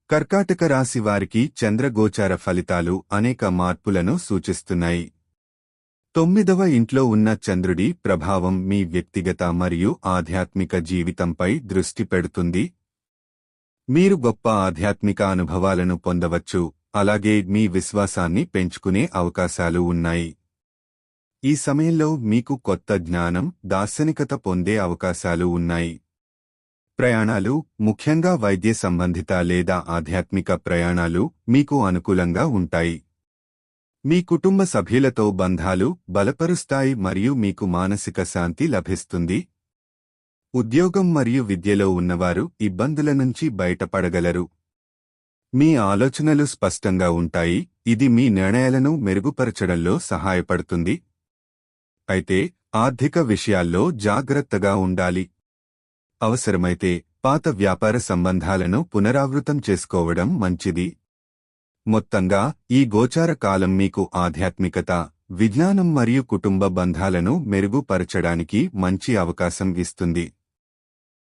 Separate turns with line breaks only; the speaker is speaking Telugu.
కర్కాటక రాశి వారికి చంద్రగోచార ఫలితాలు అనేక మార్పులను సూచిస్తున్నాయి. 9వ ఇంట్లో ఉన్న చంద్రుడి ప్రభావం మీ వ్యక్తిగత మరియు ఆధ్యాత్మిక జీవితంపై దృష్టి పెడుతుంది. మీరు గొప్ప ఆధ్యాత్మిక అనుభవాలను పొందవచ్చు, అలాగే మీ విశ్వాసాన్ని పెంచుకునే అవకాశాలు ఉన్నాయి. ఈ సమయంలో మీకు కొత్త జ్ఞానం, దార్శనికత పొందే అవకాశాలు ఉన్నాయి. ప్రయాణాలు, ముఖ్యంగా వైద్య సంబంధిత లేదా ఆధ్యాత్మిక ప్రయాణాలు మీకు అనుకూలంగా ఉంటాయి. మీ కుటుంబ సభ్యులతో బంధాలు బలపరుస్తాయి మరియు మీకు మానసిక శాంతి లభిస్తుంది. ఉద్యోగం మరియు విద్యలో ఉన్నవారు ఇబ్బందుల నుంచి బయటపడగలరు. మీ ఆలోచనలు స్పష్టంగా ఉంటాయి, ఇది మీ నిర్ణయాలను మెరుగుపరచడంలో సహాయపడుతుంది. అయితే ఆర్థిక విషయాల్లో జాగ్రత్తగా ఉండాలి. అవసరమైతే పాత వ్యాపార సంబంధాలను పునరావృతం చేసుకోవడం మంచిది. మొత్తంగా ఈ గోచార కాలం మీకు ఆధ్యాత్మికత, విజ్ఞానం మరియు కుటుంబ బంధాలను మెరుగుపరచడానికి మంచి అవకాశం ఇస్తుంది.